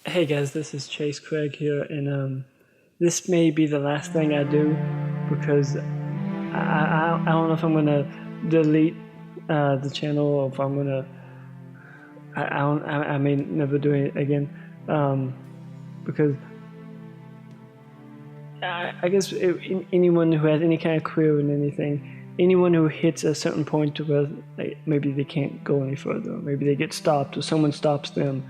Hey guys, this is Chase Craig here, and this may be the last thing I do because I don't know if I'm gonna delete the channel or if I'm gonna I may never do it again because I guess anyone who has any kind of career in anything, anyone who hits a certain point to where maybe they can't go any further, or maybe they get stopped or someone stops them.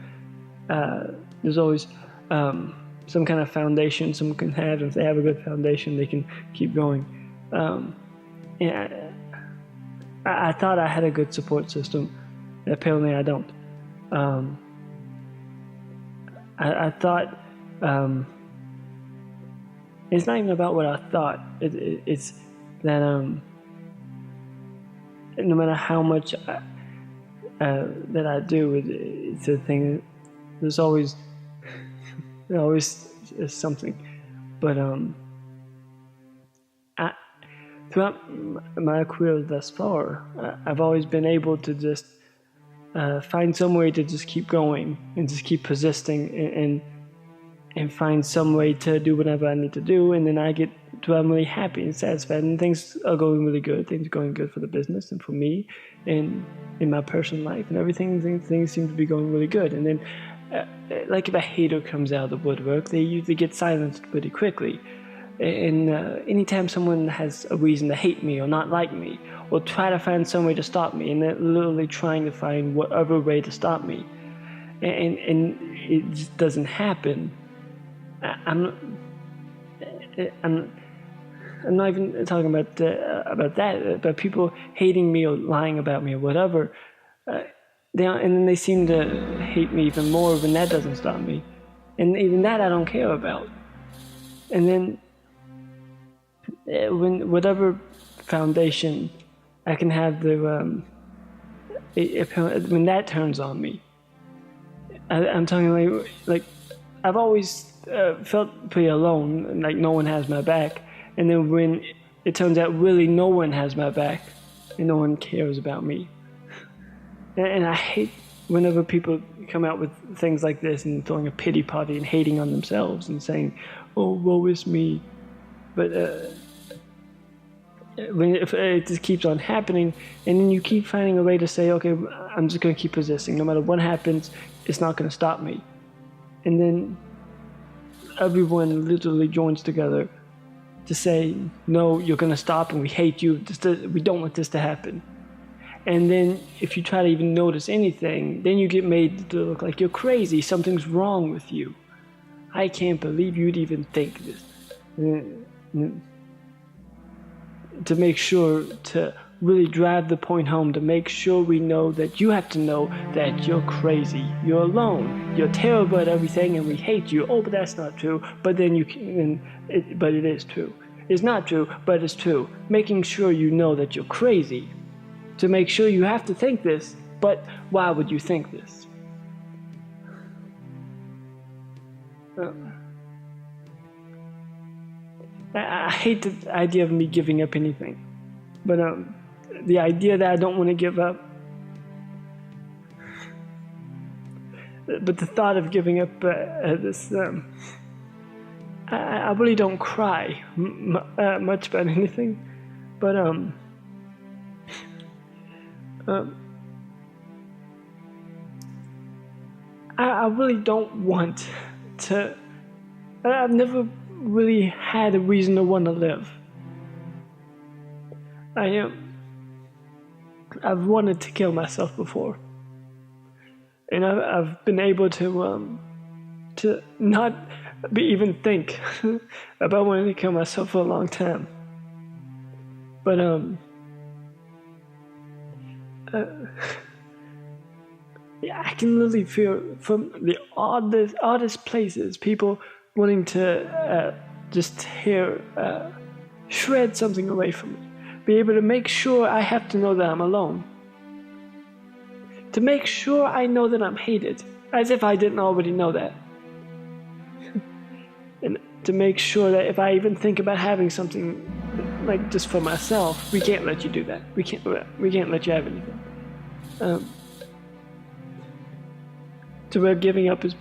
There's always some kind of foundation someone can have. If they have a good foundation, they can keep going. And I thought I had a good support system. Apparently, I don't. I thought it's not even about what I thought. It's that no matter how much that I do, it's a thing. There's always is something, but throughout my career thus far, I've always been able to just find some way to just keep going and just keep persisting and find some way to do whatever I need to do, and then I get to I'm really happy and satisfied, and things are going really good. Things are going good for the business and for me, and in my personal life and everything. Things seem to be going really good, and then. Like if a hater comes out of the woodwork, they usually get silenced pretty quickly. And anytime someone has a reason to hate me or not like me, or try to find some way to stop me, and they're literally trying to find whatever way to stop me, and it just doesn't happen. I'm not even talking about that, about people hating me or lying about me or whatever. And then they seem to hate me even more when that doesn't stop me. And even that I don't care about. And then when whatever foundation I can have when that turns on me, I'm talking like I've always felt pretty alone, like no one has my back. And then when it turns out really no one has my back and no one cares about me. And I hate whenever people come out with things like this and throwing a pity party and hating on themselves and saying, "Oh, woe is me." But if it just keeps on happening, and then you keep finding a way to say, "Okay, I'm just going to keep persisting. No matter what happens, it's not going to stop me." And then everyone literally joins together to say, "No, you're going to stop, and we hate you. We don't want this to happen." And then if you try to even notice anything, then you get made to look like you're crazy. Something's wrong with you. I can't believe you'd even think this. To make sure to really drive the point home, to make sure we know that you have to know that you're crazy. You're alone. You're terrible at everything and we hate you. Oh, but that's not true. But then but it is true. It's not true, but it's true. Making sure you know that you're crazy. To make sure you have to think this, but why would you think this? I hate the idea of me giving up anything, but the idea that I don't want to give up, but the thought of giving up this, I really don't cry much about anything, but I really don't want to. I've never really had a reason to want to live. I've wanted to kill myself before, and I've been able to not even think about wanting to kill myself for a long time. But yeah, I can literally feel from the oddest places people wanting to just shred something away from me. Be able to make sure I have to know that I'm alone. To make sure I know that I'm hated, as if I didn't already know that. And to make sure that if I even think about having something like just for myself, we can't let you do that. We can't let you have anything. To where giving up is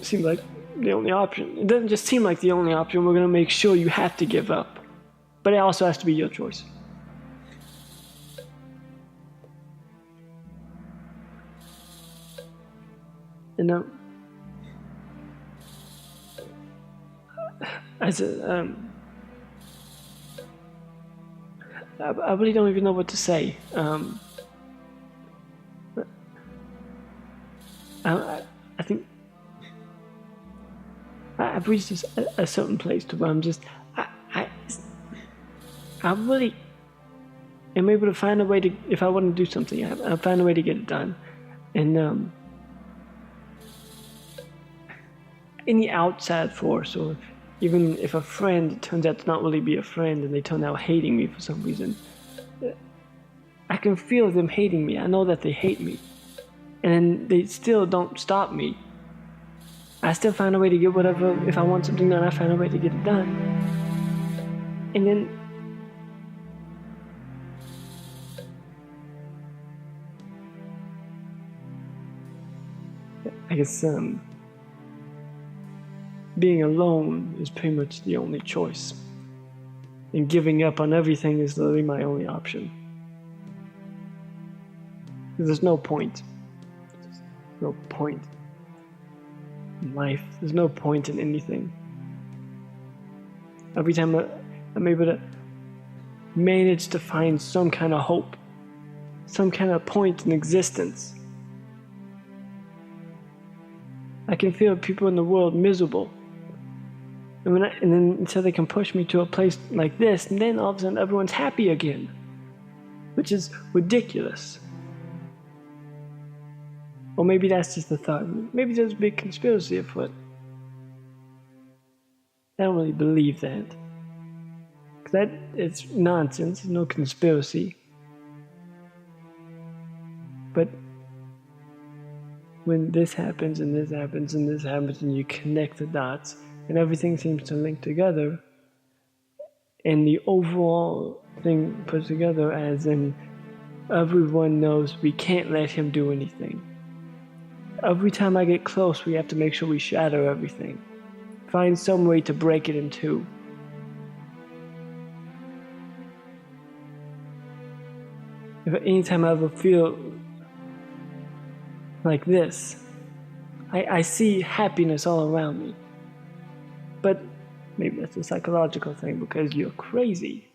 seem like the only option. It doesn't just seem like the only option. We're gonna make sure you have to give up, but it also has to be your choice. You know, as a, I really don't even know what to say. I think I've reached a certain place to where I'm just, I really am able to find a way to, if I want to do something, I find a way to get it done. And any outside force, or even if a friend turns out to not really be a friend and they turn out hating me for some reason, I can feel them hating me. I know that they hate me. And then they still don't stop me. I still find a way to get whatever, if I want something done, I find a way to get it done. And then I guess being alone is pretty much the only choice. And giving up on everything is literally my only option. There's no point. There's no point in life. There's no point in anything. Every time I'm able to manage to find some kind of hope, some kind of point in existence, I can feel people in the world miserable. And then until they can push me to a place like this, and then all of a sudden everyone's happy again, which is ridiculous. Or maybe that's just a thought. Maybe there's a big conspiracy afoot. I don't really believe that. Because it's nonsense, there's no conspiracy. But when this happens, and this happens, and this happens, and you connect the dots, and everything seems to link together, and the overall thing put together as in everyone knows we can't let him do anything. Every time I get close, we have to make sure we shatter everything. Find some way to break it in two. If anytime I ever feel like this, I see happiness all around me. But maybe that's a psychological thing because you're crazy.